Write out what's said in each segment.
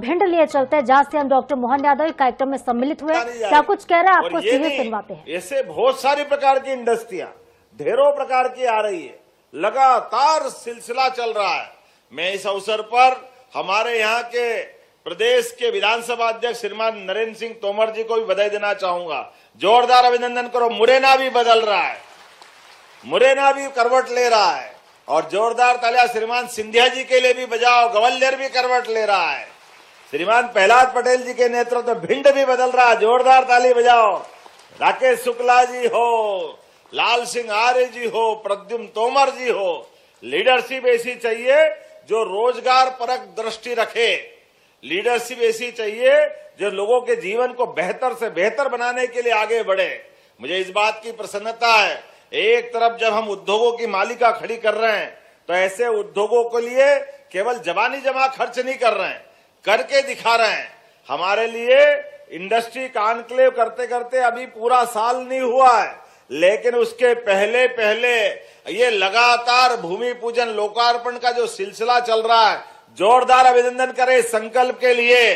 भिंड लिए चलते हैं, जहां से हम डॉक्टर मोहन यादव कार्यक्रम में सम्मिलित हुए। क्या कुछ कह रहे हैं, आपको सीधे सुनवाते हैं। ऐसे बहुत सारी प्रकार की इंडस्ट्रियां ढेरों प्रकार की आ रही है, लगातार सिलसिला चल रहा है। मैं इस अवसर पर हमारे यहाँ के प्रदेश के विधानसभा अध्यक्ष श्रीमान नरेंद्र सिंह तोमर जी को भी बधाई देना चाहूंगा। जोरदार अभिनंदन करो। मुरैना भी बदल रहा है, मुरैना भी करवट ले रहा है, और जोरदार तालियां श्रीमान सिंधिया जी के लिए भी बजाओ। ग्वालियर भी करवट ले रहा है। श्रीमान प्रहलाद पटेल जी के नेतृत्व में भिंड भी बदल रहा है, जोरदार ताली बजाओ। राकेश शुक्ला जी हो, लाल सिंह आर्य जी हो, प्रद्युम्न तोमर जी हो, लीडरशिप ऐसी चाहिए जो रोजगार परक दृष्टि रखे। लीडरशिप ऐसी चाहिए जो लोगों के जीवन को बेहतर से बेहतर बनाने के लिए आगे बढ़े। मुझे इस बात की प्रसन्नता है, एक तरफ जब हम उद्योगों की मालिका खड़ी कर रहे हैं तो ऐसे उद्योगों के लिए केवल जबानी जमा खर्च नहीं कर रहे हैं, करके दिखा रहे हैं। हमारे लिए इंडस्ट्री कॉन्क्लेव करते करते अभी पूरा साल नहीं हुआ है, लेकिन उसके पहले पहले ये लगातार भूमि पूजन लोकार्पण का जो सिलसिला चल रहा है, जोरदार अभिनंदन करें इस संकल्प के लिए।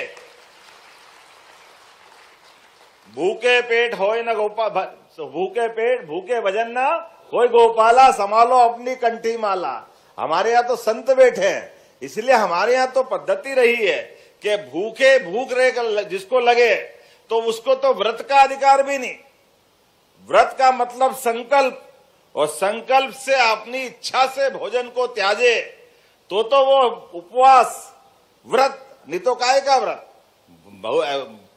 भूखे पेट होए न गोपाल, भूखे पेट भूखे भजन न होए गोपाला, संभालो अपनी कंठी माला। हमारे यहाँ तो संत बैठे हैं, इसलिए हमारे यहाँ तो पद्धति रही है कि भूखे भूख रहे जिसको लगे तो उसको तो व्रत का अधिकार भी नहीं। व्रत का मतलब संकल्प, और संकल्प से अपनी इच्छा से भोजन को त्याजे तो वो उपवास व्रत नहीं तो काय का व्रत।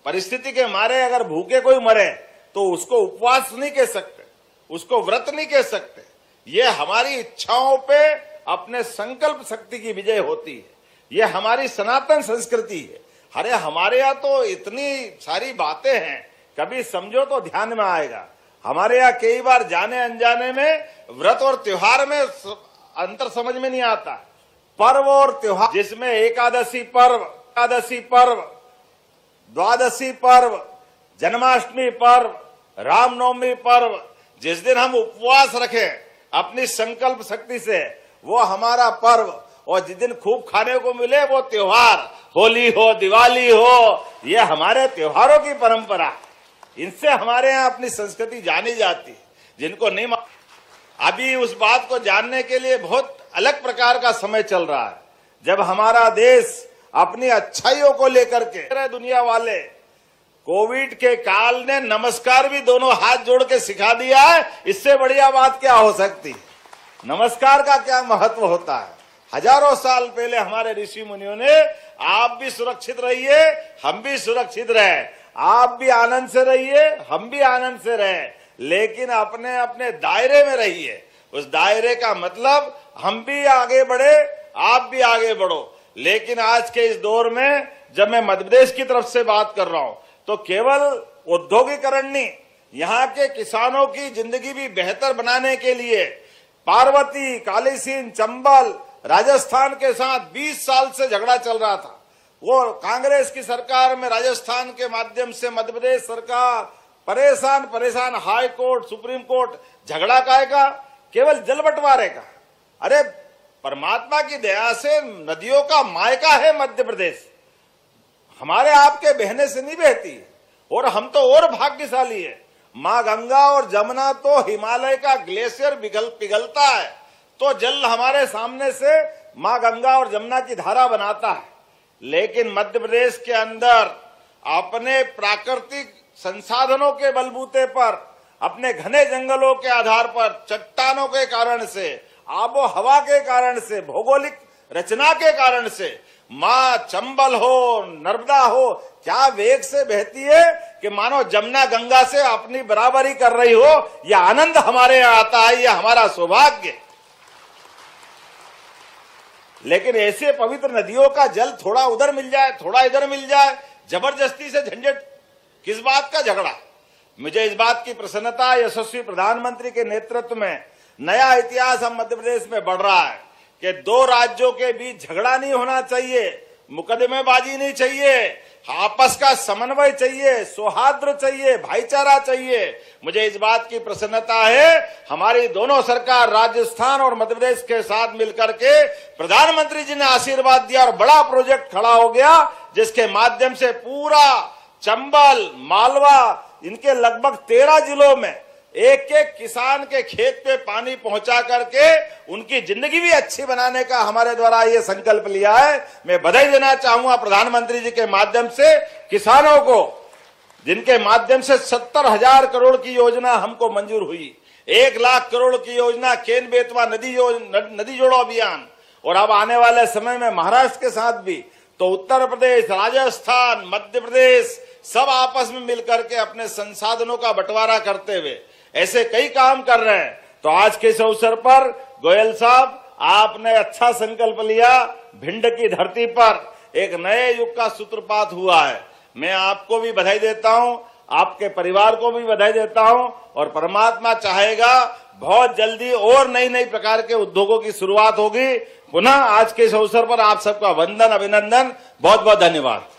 परिस्थिति के मारे अगर भूखे कोई मरे तो उसको उपवास नहीं कह सकते, उसको व्रत नहीं कह सकते। ये हमारी इच्छाओं पे अपने संकल्प शक्ति की विजय होती है, ये हमारी सनातन संस्कृति है। अरे हमारे यहाँ तो इतनी सारी बातें हैं, कभी समझो तो ध्यान में आएगा। हमारे यहाँ कई बार जाने अनजाने में व्रत और त्योहार में अंतर समझ में नहीं आता। पर्व और त्योहार, जिसमें एकादशी पर्व, द्वादशी पर्व, जन्माष्टमी पर्व, रामनवमी पर्व, जिस दिन हम उपवास रखें अपनी संकल्प शक्ति से, वो हमारा पर्व। और जिस दिन खूब खाने को मिले वो त्योहार, होली हो, दिवाली हो, ये हमारे त्योहारों की परंपरा। इनसे हमारे यहाँ अपनी संस्कृति जानी जाती है। जिनको नहीं, अभी उस बात को जानने के लिए बहुत अलग प्रकार का समय चल रहा है, जब हमारा देश अपनी अच्छाइयों को लेकर के, दुनिया वाले कोविड के काल ने नमस्कार भी दोनों हाथ जोड़ के सिखा दिया है। इससे बढ़िया बात क्या हो सकती है। नमस्कार का क्या महत्व होता है। हजारों साल पहले हमारे ऋषि मुनियों ने, आप भी सुरक्षित रहिए, हम भी सुरक्षित रहे, आप भी आनंद से रहिए, हम भी आनंद से रहे, लेकिन अपने अपने दायरे में रहिए। उस दायरे का मतलब हम भी आगे बढ़े, आप भी आगे बढ़ो। लेकिन आज के इस दौर में जब मैं मध्य प्रदेश की तरफ से बात कर रहा हूं तो केवल औद्योगिकरण नहीं, यहाँ के किसानों की जिंदगी भी बेहतर बनाने के लिए पार्वती, कालीसिंध, चंबल, राजस्थान के साथ 20 साल से झगड़ा चल रहा था। वो कांग्रेस की सरकार में राजस्थान के माध्यम से मध्य प्रदेश सरकार परेशान, हाई कोर्ट, सुप्रीम कोर्ट, झगड़ा काय का, केवल जल बंटवारे का। अरे परमात्मा की दया से नदियों का मायका है मध्य प्रदेश, हमारे आपके बहने से नहीं बहती, और हम तो और भाग्यशाली है। माँ गंगा और जमुना तो हिमालय का ग्लेशियर पिघलता है तो जल हमारे सामने से माँ गंगा और जमुना की धारा बनाता है। लेकिन मध्य प्रदेश के अंदर अपने प्राकृतिक संसाधनों के बलबूते पर, अपने घने जंगलों के आधार पर, चट्टानों के कारण से, आबो हवा के कारण से, भौगोलिक रचना के कारण से माँ चंबल हो, नर्मदा हो, क्या वेग से बहती है कि मानो जमुना गंगा से अपनी बराबरी कर रही हो। यह आनंद हमारे यहाँ आता है, यह हमारा सौभाग्य। लेकिन ऐसे पवित्र नदियों का जल थोड़ा उधर मिल जाए, थोड़ा इधर मिल जाए, जबरदस्ती से झंझट, किस बात का झगड़ा। मुझे इस बात की प्रसन्नता, यशस्वी प्रधानमंत्री के नेतृत्व में नया इतिहास हम मध्य प्रदेश में बढ़ रहा है कि दो राज्यों के बीच झगड़ा नहीं होना चाहिए, मुकदमेबाजी नहीं चाहिए, आपस का समन्वय चाहिए, सौहार्द चाहिए, भाईचारा चाहिए। मुझे इस बात की प्रसन्नता है, हमारी दोनों सरकार राजस्थान और मध्य प्रदेश के साथ मिलकर के प्रधानमंत्री जी ने आशीर्वाद दिया और बड़ा प्रोजेक्ट खड़ा हो गया, जिसके माध्यम से पूरा चंबल, मालवा, इनके लगभग 13 जिलों में एक एक किसान के खेत पे पानी पहुंचा करके उनकी जिंदगी भी अच्छी बनाने का हमारे द्वारा ये संकल्प लिया है। मैं बधाई देना चाहूंगा प्रधानमंत्री जी के माध्यम से किसानों को, जिनके माध्यम से 70,000 करोड़ की योजना हमको मंजूर हुई, 1 लाख करोड़ की योजना केन बेतवा नदी जोड़ो अभियान, और अब आने वाले समय में महाराष्ट्र के साथ भी, तो उत्तर प्रदेश, राजस्थान, मध्य प्रदेश सब आपस में मिलकर के अपने संसाधनों का बंटवारा करते हुए ऐसे कई काम कर रहे हैं। तो आज के इस अवसर पर गोयल साहब, आपने अच्छा संकल्प लिया, भिंड की धरती पर एक नए युग का सूत्रपात हुआ है। मैं आपको भी बधाई देता हूं, आपके परिवार को भी बधाई देता हूं, और परमात्मा चाहेगा बहुत जल्दी और नई नई प्रकार के उद्योगों की शुरुआत होगी। पुनः आज के इस अवसर पर आप सबका वंदन, अभिनंदन, बहुत बहुत धन्यवाद।